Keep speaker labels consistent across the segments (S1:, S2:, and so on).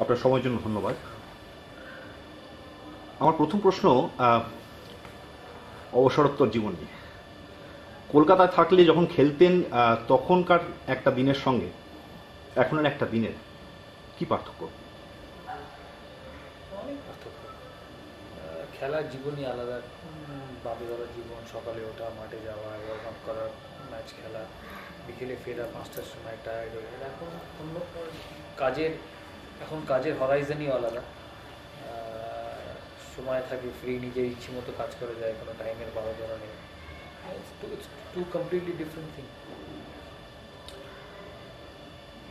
S1: আপনার সময়ের জন্য ধন্যবাদ। আমার প্রথম প্রশ্ন অবসরোত্তর জীবন নিয়ে। কলকাতায় থাকলে যখন খেলতেন তখনকার একটা দিনের সঙ্গে এখনের একটা দিনের কি পার্থক্য?
S2: অনেক পার্থক্য। খেলার জীবনই আলাদা। বাপে ধরা জীবন, সকালে ওঠা, মাঠে যাওয়া, ওয়ার্ম আপ করা, ম্যাচ খেলা, বিকেলে ফেরা 5টার সময় টায়ার্ড হয়ে গেলে। এখন অন্য কাজের হরাইজনই আলাদা। সময় থাকে ফ্রি, নিজের ইচ্ছে মতো কাজ করা যায়, কোনো টাইমের বাধা ধরা নেই। It's two completely different thing.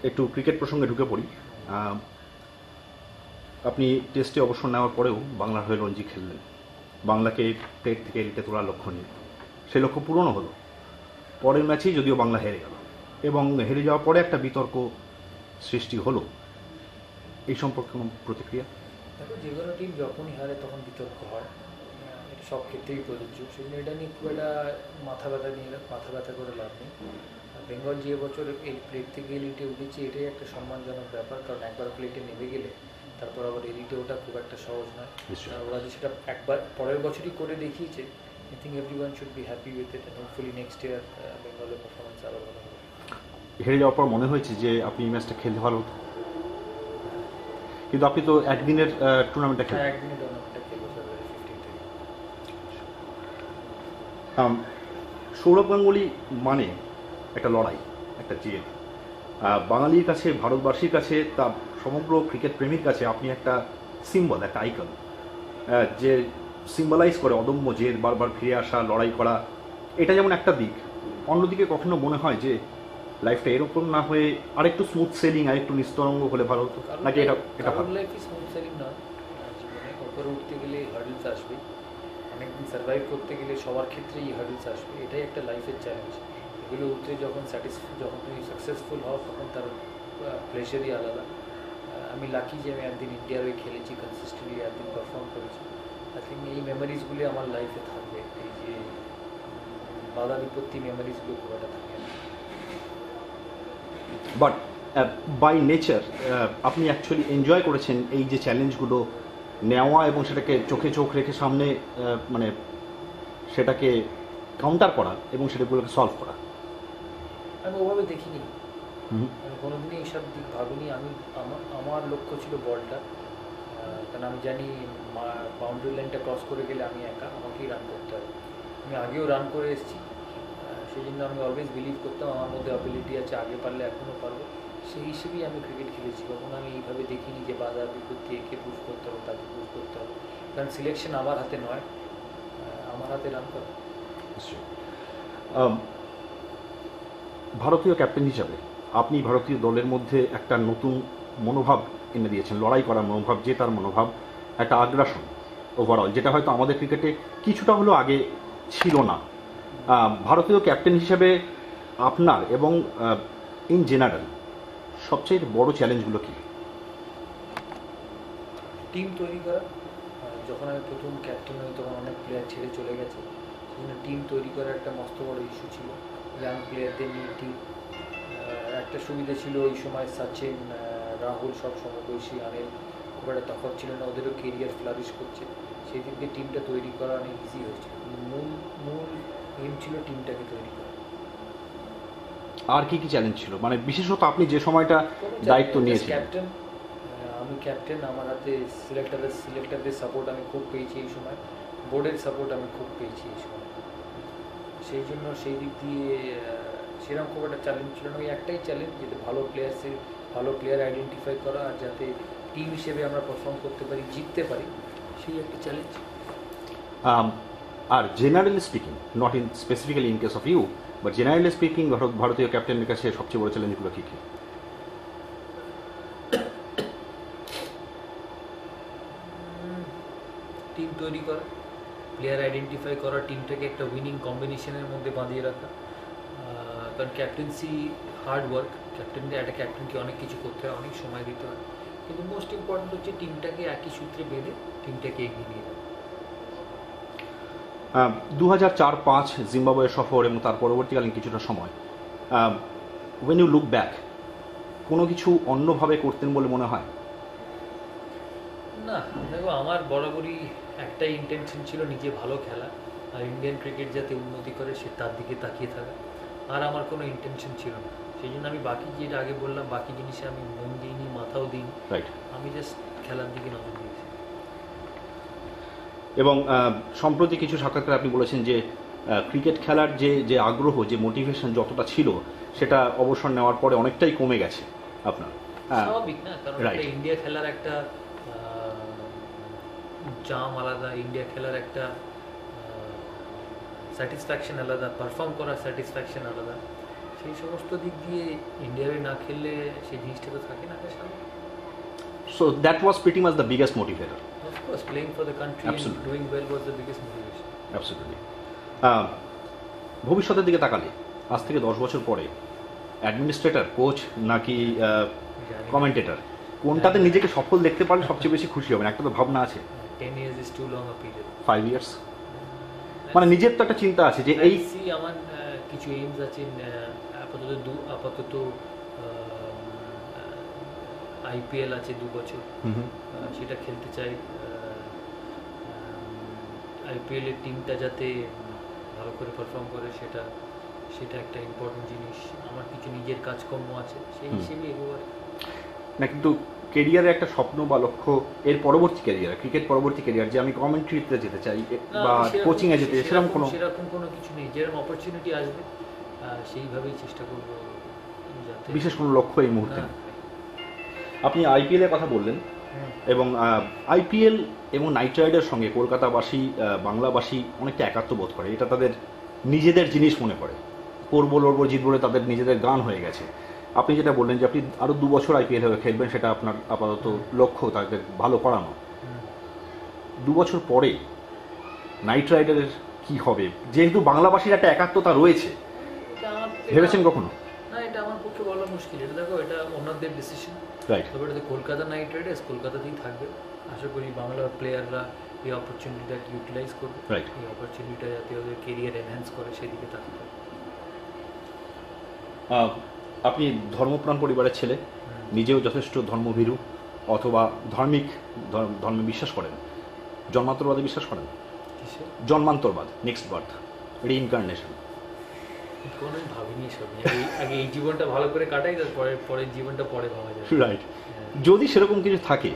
S1: একটু ক্রিকেট প্রসঙ্গে ঢুকে পড়ি। আপনি টেস্টে অবসর নেওয়ার পরেও বাংলার হয়ে রঞ্জি খেললেন, বাংলাকে প্লেট থেকে এলিটে তোলার লক্ষ্য নিয়ে। সেই লক্ষ্য পূরণও হলো। পরের ম্যাচেই যদিও বাংলা হেরে গেল, এবং হেরে যাওয়ার পরে একটা বিতর্ক সৃষ্টি হলো। এই সম্পর্কে কোনো প্রতিক্রিয়া?
S2: দেখো, যে কোনো টিম যখনই হারে তখন বিতর্ক হয়, এটা সব ক্ষেত্রেই প্রযোজ্য। সেজন্য এটা নিয়ে খুব একটা মাথা ব্যথা করে লাভ নেই। বেঙ্গল যে বছর এই প্লেট থেকে এলিটে উঠেছে, এটাই একটা সম্মানজনক ব্যাপার। কারণ একবার প্লেটে নেমে গেলে তারপর আবার এলিটে ওটা খুব একটা সহজ নয়। ওরা যে সেটা একবার পরের বছরই করে দেখিয়েছে, I think everyone should be happy with it, and hopefully next year বেঙ্গলের পারফরমেন্স আরও ভালো হবে।
S1: হেরে যাওয়ার পর মনে হয়েছে যে আপনি এই ম্যাচটা খেলতে ভালো হতো, কিন্তু আপনি তো একদিনের টুর্নামেন্টটা খেলেন।
S2: একদিনের টুর্নামেন্টটা খেলবো ফেব্রুয়ারি 15 থেকে।
S1: সৌরভ গাঙ্গুলি মানে একটা লড়াই, একটা জেদ। বাঙালির কাছে, ভারতবাসীর কাছে, তা সমগ্র ক্রিকেট প্রেমীর কাছে আপনি একটা সিম্বল, একটা আইকন, যে সিম্বলাইজ করে অদম্য জেদ, বারবার ফিরে আসা, লড়াই করা। এটা যেমন একটা দিক, অন্যদিকে কখনো মনে হয় যে লাইফটা এরকম না হয়ে আরেকটু স্মুথ সেলিং, আরেকটু নিস্তরঙ্গ হলে ভালো হতো, নাকি এটা ভালো?
S2: লাইফই স্মুথ সেলিং নয়। জীবনে উপরে উঠতে গেলে হার্ডলস আসবে, অনেকদিন সার্ভাইভ করতে গেলে সবার ক্ষেত্রেই হার্ডলস আসবে। এটাই একটা লাইফের চ্যালেঞ্জ। এগুলো উঠতে যখন তুমি সাকসেসফুল হও, তখন তার প্লেজারই আলাদা। আমি লাকি যে আমি একদিন ইন্ডিয়ার হয়ে খেলেছি, কনসিস্টেন্টলি একদিন পারফর্ম করেছি। আই থিঙ্ক এই মেমোরিজগুলি আমার লাইফে থাকবে। এই যে বাধা বিপত্তি, মেমোরিজগুলো খুব একটা থাকে না।
S1: বাট বাই নেচার আপনি অ্যাকচুয়ালি এনজয় করেছেন এই যে চ্যালেঞ্জগুলো নেওয়া, এবং সেটাকে চোখে চোখ রেখে সামনে মানে সেটাকে কাউন্টার করা এবং সেটাগুলোকে সলভ করা।
S2: আমি ওভাবে দেখিনি, আমি কোনোদিনই এইসব দিক ভাবিনি। আমার লক্ষ্য ছিল বলটা, কারণ আমি জানি বাউন্ডারি লাইনটা ক্রস করে গেলে আমি একা, আমাকেই রান করতে হবে। আমি আগেও রান করে এসেছি, সেই জন্য আমি অলওয়েজ বিলিভ করতাম আমার মধ্যে অ্যাবিলিটি আছে, আগে পারলে এখনও পারবো। সেই হিসেবেই আমি ক্রিকেট খেলেছি। কখনো আমি এইভাবে দেখিনি যে বাধা বিপত্তি, একে পুশ করতে হবে, তাকে পুশ করতে হবে। কারণ সিলেকশন আমার হাতে নয়, আমার হাতে রান করা।
S1: ভারতীয় ক্যাপ্টেন হিসাবে আপনি ভারতীয় দলের মধ্যে একটা নতুন মনোভাব এনে দিয়েছেন, লড়াই করার মনোভাব, জেতার মনোভাব, একটা আগ্রাসন ওভারঅল, যেটা হয়তো আমাদের ক্রিকেটে কিছুটা হলেও আগে ছিল না। ভারতীয় ক্যাপ্টেন হিসেবে আপনার এবং ইন জেনারেল সবচেয়ে বড় চ্যালেঞ্জগুলো কী?
S2: টিম তৈরি করা। যখন আমি প্রথম ক্যাপ্টেন হই তখন অনেক প্লেয়ার ছেড়ে চলে গেছে, সেজন্য টিম তৈরি করা একটা মস্ত বড় ইস্যু ছিল। ইয়াং প্লেয়ারদের নিয়ে টিম, একটা সুবিধা ছিল ওই সময় সচিন, রাহুল সব সমবয়সী, আনিল খুব একটা তফাৎ ছিল না, ওদেরও কেরিয়ার ফ্লারিশ করছে। সেই দিক দিয়ে টিমটা তৈরি করা অনেক ইজি হয়েছিল, কিন্তু মূল এম ছিল টিমটাকে তৈরি করা।
S1: আর কি কি চ্যালেঞ্জ ছিল, মানে বিশেষত আপনি যে সময়টা দায়িত্ব নিয়েছেন?
S2: ক্যাপ্টেন, আমি ক্যাপ্টেন, আমার হাতে সিলেক্টরদের সাপোর্ট আমি খুব পেয়েছি এই সময়, বোর্ডের সাপোর্ট আমি খুব পেয়েছি এই সময়। সেই জন্য সেই দিক দিয়ে সেরকম খুব একটা চ্যালেঞ্জ ছিল না। ওই একটাই চ্যালেঞ্জ, যাতে ভালো প্লেয়ার আইডেন্টিফাই করা, আর যাতে টিম হিসেবে আমরা পারফর্ম করতে পারি, জিততে পারি, সেই একটা চ্যালেঞ্জ।
S1: আর generally speaking, not in specifically in case of you, but generally speaking ভারতীয় ক্যাপ্টেনের কাছে সবচেয়ে বড় চ্যালেঞ্জগুলো কী কী?
S2: টিম তৈরি করা, প্লেয়ার আইডেন্টিফাই করা, টিমটাকে একটা উইনিং কম্বিনেশনের মধ্যে বাঁধিয়ে রাখা। কারণ ক্যাপ্টেন্সি হার্ড ওয়ার্ক, একটা ক্যাপ্টেনকে অনেক কিছু করতে হয়, অনেক সময় দিতে হয়, কিন্তু মোস্ট ইম্পর্টেন্ট হচ্ছে টিমটাকে একই সূত্রে বেঁধে টিমটাকে এগিয়ে নিয়ে যাওয়া।
S1: 2004-05 জিম্বাবুয়ে সফর এবং তার পরবর্তীকালীন কিছুটা সময়, ওয়েন ইউ লুক ব্যাক, কোনো কিছু অন্যভাবে করতেন বলে মনে হয়?
S2: না দেখো, আমার বরাবরই একটাই ইন্টেনশন ছিল নিজে ভালো খেলা আর ইন্ডিয়ান ক্রিকেট যাতে উন্নতি করে সে তার দিকে তাকিয়ে থাকা। আর আমার কোনো ইন্টেনশন ছিল না, সেই জন্য আমি বাকি যেটা আগে বললাম বাকি জিনিসে আমি মন দিইনি, মাথাও দিইনি।
S1: রাইট।
S2: আমি জাস্ট খেলার দিকে নজর দিয়েছি।
S1: এবং সম্প্রতি কিছু সাক্ষাৎকারে আপনি বলেছেন যে ক্রিকেট খেলার যে আগ্রহ, যে মোটিভেশন যতটা ছিল সেটা অবসর নেওয়ার পরে অনেকটাই কমে গেছে আপনার।
S2: স্বাভাবিক না, কারণ
S1: Right.
S2: ইন্ডিয়া খেলার একটা জাম আলাদা, ইন্ডিয়া খেলার একটা স্যাটিসফ্যাকশন আলাদা, পারফর্ম করার স্যাটিসফ্যাকশন আলাদা। সেই সমস্ত দিক দিয়ে ইন্ডিয়ারে না খেললে সেই জিনিসটা তো থাকে না।
S1: So that was pretty much the biggest motivator.
S2: Of course playing for the country and
S1: Absolutely.
S2: Doing well was the biggest motivation.
S1: Absolutely. ভবিষ্যতের দিকে তাকালে আজ থেকে 10 বছর পরে অ্যাডমিনিস্ট্রেটর, কোচ নাকি কমেন্টেটর, কোনটাতে নিজেকে সফল দেখতে পারলে সবচেয়ে বেশি খুশি হবেন? একটা তো ভাবনা আছে।
S2: 10 years is too long a period.
S1: 5 years, মানে নিজের তো একটা চিন্তা আছে যে এই
S2: আমার কিছু এইমস আছে। আপাতত আইপিএল আছে 2 বছর, সেটা খেলতে চাই। আইপিএল এর টিমটা যাতে ভালো করে পারফর্ম করে সেটা একটা ইম্পর্টেন্ট জিনিস। আমার কিছু নিজের কাজকর্ম আছে, সেই হিসেবে এগোবার।
S1: না, কিন্তু কেরিয়ারে একটা স্বপ্ন বা লক্ষ্য, এর পরবর্তী ক্যারিয়ার, ক্রিকেট পরবর্তী ক্যারিয়ার, যে আমি কমেন্ট্রিতে যেতে চাই বা কোচিং এ যেতে চাই,
S2: সেরকম কোনো কিছু নেই। যেরকম অপরচুনিটি আসবে সেইভাবেই চেষ্টা করবো, যাতে
S1: বিশেষ কোনো লক্ষ্য এই মুহূর্তে। আপনি আইপিএল এর কথা বললেন, এবং আইপিএল এবং নাইট রাইডার সঙ্গে কলকাতাবাসী, বাংলাবাসী অনেকটা একাত্ম বোধ করে। এটা তাদের নিজেদের জিনিস মনে করে। করবো, লড়বো, জিতবো তাদের নিজেদের গান হয়ে গেছে। আপনি যেটা বললেন যে আপনি আরও 2 বছর আইপিএল হয়ে খেলবেন, সেটা আপনার আপাতত লক্ষ্য, তাদের ভালো করানো। 2 বছর পরে নাইট রাইডারের কি হবে? যেহেতু বাংলাবাসীর একটা একাত্মতা রয়েছে, ভেবেছেন কখনো?
S2: না, এটা আমার পক্ষে বলা মুশকিল। এটা দেখো, এটা ওনাদের ডিসিশন।
S1: রাইট।
S2: তবে এটা কলকাতা নাইট রাইডার্স কলকাতাতেই থাকবে। আশা করি বাংলার প্লেয়াররা এই অপরচুনিটিটাকে ইউটিলাইজ করবে।
S1: রাইট।
S2: এই অপরচুনিটিটা যাতে ওদের কেরিয়ার এনহ্যান্স করে সেদিকে তাকাতে হবে।
S1: আপনি ধর্মপ্রাণ পরিবারের ছেলে, নিজেও যথেষ্ট ধর্মভীরু অথবা ধর্মে বিশ্বাস করেন। জন্মান্তরবাদে বিশ্বাস করেন? জন্মান্তরবাদ, নেক্সট বার্থ, রিইনকার্নেশন।
S2: কোনো ভাবিনি এসব নিয়ে। আগে এই জীবনটা ভালো করে কাটাই, তারপরে পরের জীবনটা পরে ভাবা যায়।
S1: রাইট। যদি সেরকম কিছু থাকে,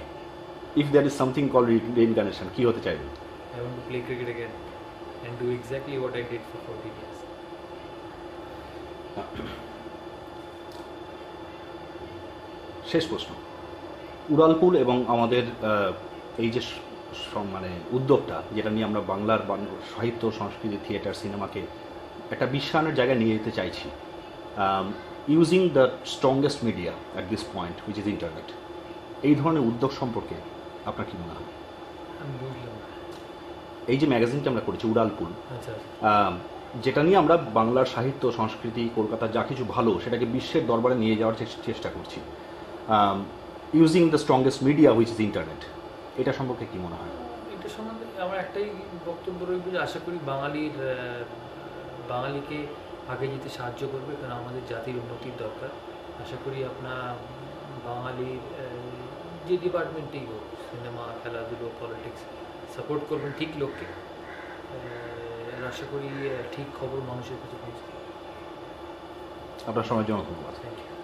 S1: if there is something called reincarnation, কি হতে চাইবেন?
S2: I want to play cricket again and do exactly what I did for 14 years.
S1: শেষ প্রশ্ন, উড়ালপুল এবং আমাদের এই যে মানে উদ্যোগটা, যেটা নিয়ে আমরা বাংলার সাহিত্য, সংস্কৃতি, থিয়েটার, সিনেমাকে একটা বিশ্বায়নের জায়গায় নিয়ে যেতে চাইছি, using the strongest media at this point which is internet, এই ধরনের উদ্যোগ সম্পর্কে আপনার কী মনে হয়?
S2: আমি বুঝলাম।
S1: এই যে ম্যাগাজিনটা আমরা করেছি উড়ালপুল,
S2: আচ্ছা,
S1: যেটা নিয়ে আমরা বাংলার সাহিত্য, সংস্কৃতি, কলকাতার যা কিছু ভালো সেটাকে বিশ্বের দরবারে নিয়ে যাওয়ার চেষ্টা করছি, using the strongest media which is internet, এটা সম্পর্কে কী মনে হয়?
S2: এটা সম্বন্ধে আমার একটাই বক্তব্য রইবে যে আশা করি বাঙালিকে আগে যেতে সাহায্য করবে, কারণ আমাদের জাতির উন্নতির দরকার। আশা করি আপনার বাঙালির যে ডিপার্টমেন্টেই হোক, সিনেমা, খেলাধুলো, পলিটিক্স, সাপোর্ট করবেন ঠিক লোককে। আশা করি ঠিক খবর মানুষের কাছে পৌঁছবে।
S1: আপনার সময়ের জন্য ধন্যবাদ।
S2: Thank you.